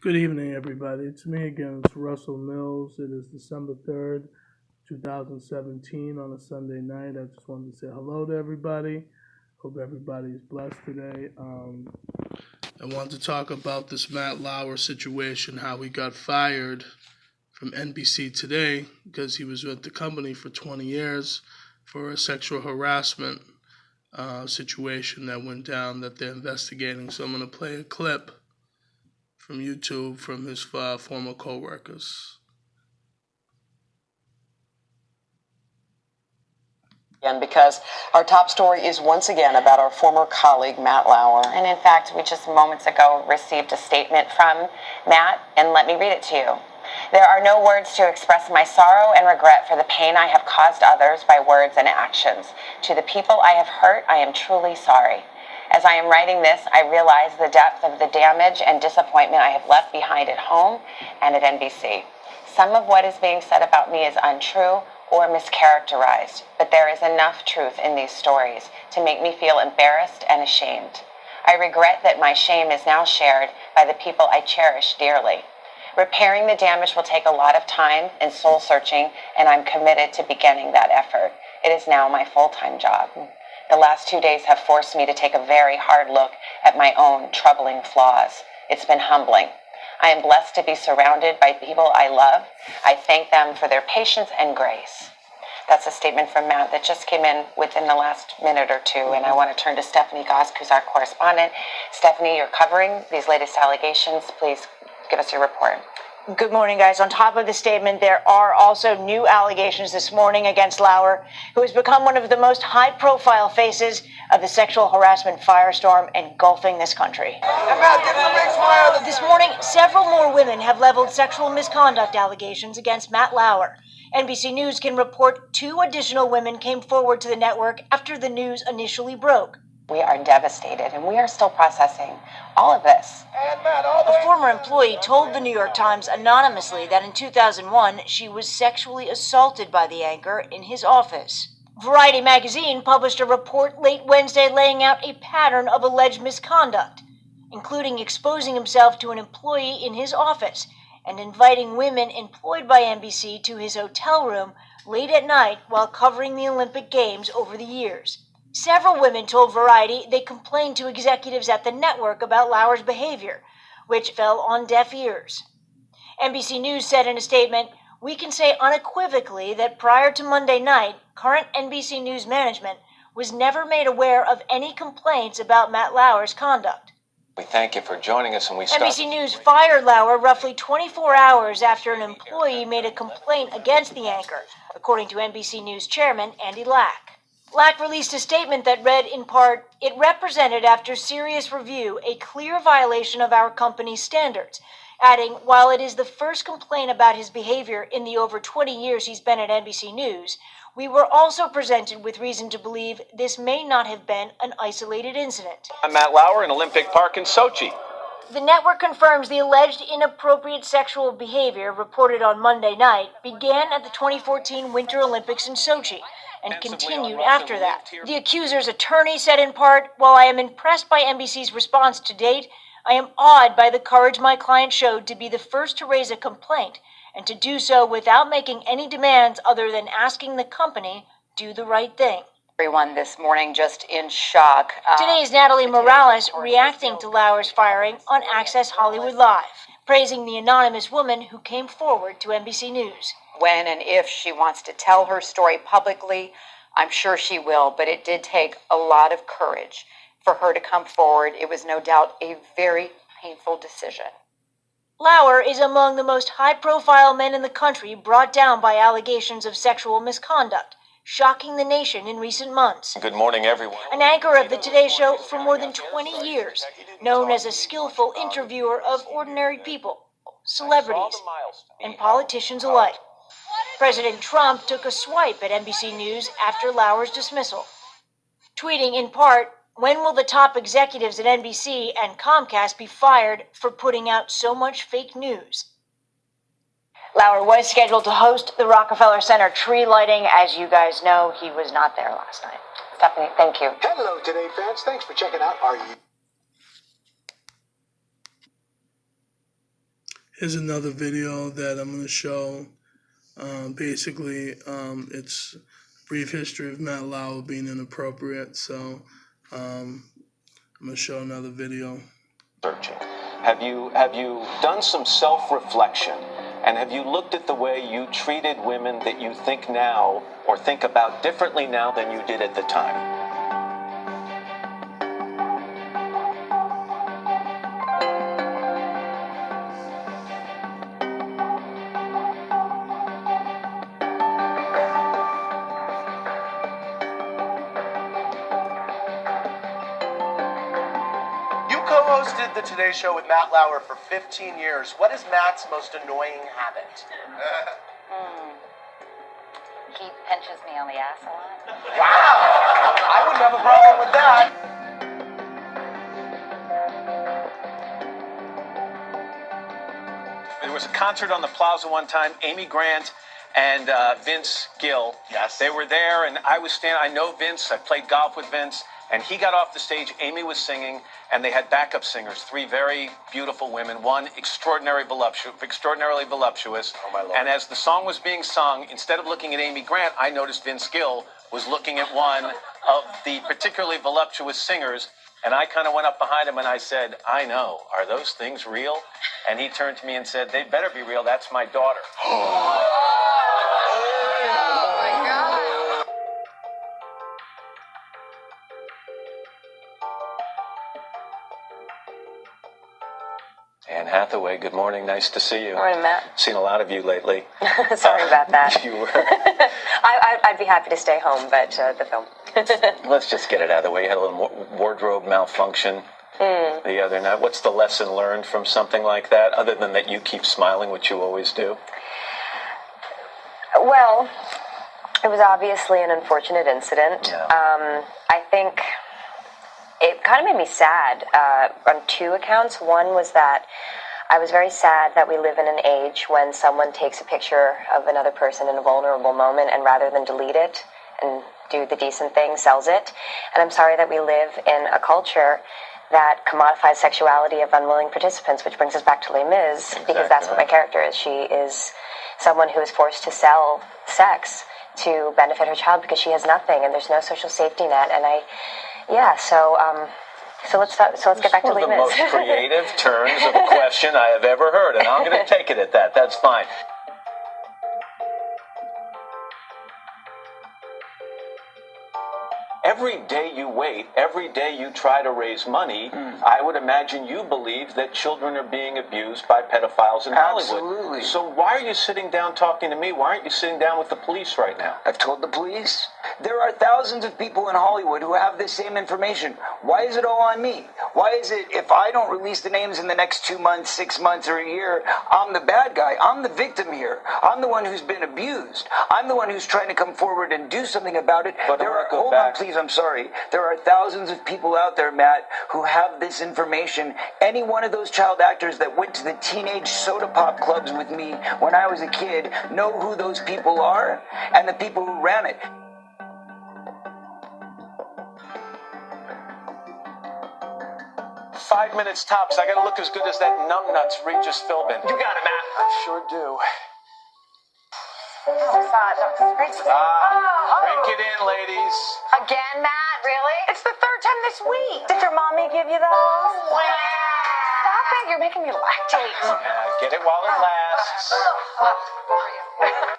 Good evening, everybody. It's me again. It's Russell Mills. It is December 3rd, 2017 on a Sunday night. I just wanted to say hello to everybody. Hope everybody's blessed today. I wanted to talk about this Matt Lauer situation, how he got fired from NBC today because he was with the company for 20 years for a sexual harassment situation that went down that they're investigating. So I'm going to play a clip from YouTube from his former co-workers. And because our top story is once again about our former colleague, Matt Lauer. And in fact, we just moments ago received a statement from Matt, and let me read it to you. There are no words to express my sorrow and regret for the pain I have caused others by words and actions. To the people I have hurt, I am truly sorry. As I am writing this, I realize the depth of the damage and disappointment I have left behind at home and at NBC. Some of what is being said about me is untrue or mischaracterized, but there is enough truth in these stories to make me feel embarrassed and ashamed. I regret that my shame is now shared by the people I cherish dearly. Repairing the damage will take a lot of time and soul searching, and I'm committed to beginning that effort. It is now my full-time job. The last 2 days have forced me to take a very hard look at my own troubling flaws. It's been humbling. I am blessed to be surrounded by people I love. I thank them for their patience and grace. That's a statement from Matt that just came in within the last minute or two, and I want to turn to Stephanie Gosk, who's our correspondent. Stephanie, you're covering these latest allegations. Please give us your report. Good morning, guys. On top of the statement, there are also new allegations this morning against Lauer, who has become one of the most high-profile faces of the sexual harassment firestorm engulfing this country. This morning, several more women have leveled sexual misconduct allegations against Matt Lauer. NBC News can report 2 additional women came forward to the network after the news initially broke. We are devastated, and we are still processing all of this. A former employee told the New York Times anonymously that in 2001, she was sexually assaulted by the anchor in his office. Variety magazine published a report late Wednesday laying out a pattern of alleged misconduct, including exposing himself to an employee in his office and inviting women employed by NBC to his hotel room late at night while covering the Olympic Games over the years. Several women told Variety they complained to executives at the network about Lauer's behavior, which fell on deaf ears. NBC News said in a statement, "We can say unequivocally that prior to Monday night, current NBC News management was never made aware of any complaints about Matt Lauer's conduct." We thank you for joining us, and we NBC News fired Lauer roughly 24 hours after an employee made a complaint against the anchor, according to NBC News chairman Andy Lack. Lack released a statement that read, in part, "It represented, after serious review, a clear violation of our company's standards," adding, "While it is the first complaint about his behavior in the over 20 years he's been at NBC News, we were also presented with reason to believe this may not have been an isolated incident." I'm Matt Lauer in Olympic Park in Sochi. The network confirms the alleged inappropriate sexual behavior reported on Monday night began at the 2014 Winter Olympics in Sochi and continued after that. The accuser's attorney said in part, "While I am impressed by NBC's response to date, I am awed by the courage my client showed to be the first to raise a complaint and to do so without making any demands other than asking the company do the right thing." Everyone this morning just in shock. Today's Natalie Morales reacting to Lauer's firing on Access Hollywood Live, praising the anonymous woman who came forward to NBC News. When and if she wants to tell her story publicly, I'm sure she will, but it did take a lot of courage for her to come forward. It was no doubt a very painful decision. Lauer is among the most high-profile men in the country brought down by allegations of sexual misconduct, shocking the nation in recent months. Good morning, everyone. An anchor of the Today Show for more than 20 years, known as a skillful interviewer of ordinary people, celebrities, and politicians alike. President Trump took a swipe at NBC News after Lauer's dismissal, tweeting in part, "When will the top executives at NBC and Comcast be fired for putting out so much fake news?" Lauer was scheduled to host the Rockefeller Center tree lighting. As you guys know, he was not there last night. Stephanie, thank you. Hello, Today fans. Thanks for checking out our Here's another video that I'm going to show. Basically, it's a brief history of Matt Lauer being inappropriate. So I'm going to show another video. Searching. Have you done some self-reflection? And have you looked at the way you treated women that you think now or think about differently now than you did at the time? You co-hosted the Today Show with Matt Lauer for 15 years. What is Matt's most annoying habit? He pinches me on the ass a lot. Wow! I wouldn't have a problem with that. There was a concert on the Plaza one time. Amy Grant and Vince Gill. Yes. They were there, and I was standing. I know Vince. I played golf with Vince. And he got off the stage. Amy was singing, and they had backup singers, three very beautiful women, one extraordinarily voluptuous. Oh, my Lord. And as the song was being sung, instead of looking at Amy Grant, I noticed Vince Gill was looking at one of the particularly voluptuous singers. And I kind of went up behind him and I said, I know, are those things real? And he turned to me and said, they better be real. That's my daughter. Anne Hathaway, good morning. Nice to see you. Morning, Matt. Seen a lot of you lately. Sorry about that. You were. I'd be happy to stay home, but the film. Let's just get it out of the way. You had a little wardrobe malfunction the other night. What's the lesson learned from something like that, other than that you keep smiling, which you always do? Well, it was obviously an unfortunate incident. Yeah. I think it kind of made me sad on two accounts. One was that I was very sad that we live in an age when someone takes a picture of another person in a vulnerable moment and rather than delete it and do the decent thing, sells it. And I'm sorry that we live in a culture that commodifies sexuality of unwilling participants, which brings us back to Les Mis, because that's what my character is. She is someone who is forced to sell sex to benefit her child because she has nothing and there's no social safety net. And so let's get back to Les One of the Mis. most creative turns of a question I have ever heard, and I'm going to take it at that. That's fine. Every day you wait, every day you try to raise money, I would imagine you believe that children are being abused by pedophiles in Hollywood. Absolutely. So why are you sitting down talking to me? Why aren't you sitting down with the police right now? I've told the police. There are thousands of people in Hollywood who have this same information. Why is it all on me? Why is it if I don't release the names in the next 2 months, 6 months, or a year, I'm the bad guy? I'm the victim here. I'm the one who's been abused. I'm the one who's trying to come forward and do something about it. But Hold on, please, I'm sorry. There are thousands of people out there, Matt, who have this information. Any one of those child actors that went to the teenage soda pop clubs with me when I was a kid know who those people are and the people who ran it. Five minutes tops. I got to look as good as that numbnuts Regis Philbin. You got it, Matt. I sure do. Drink it in, ladies. Again, Matt? Really? It's the third time this week. Did your mommy give you those? Stop it. You're making me lactate. Get it while it lasts. For you.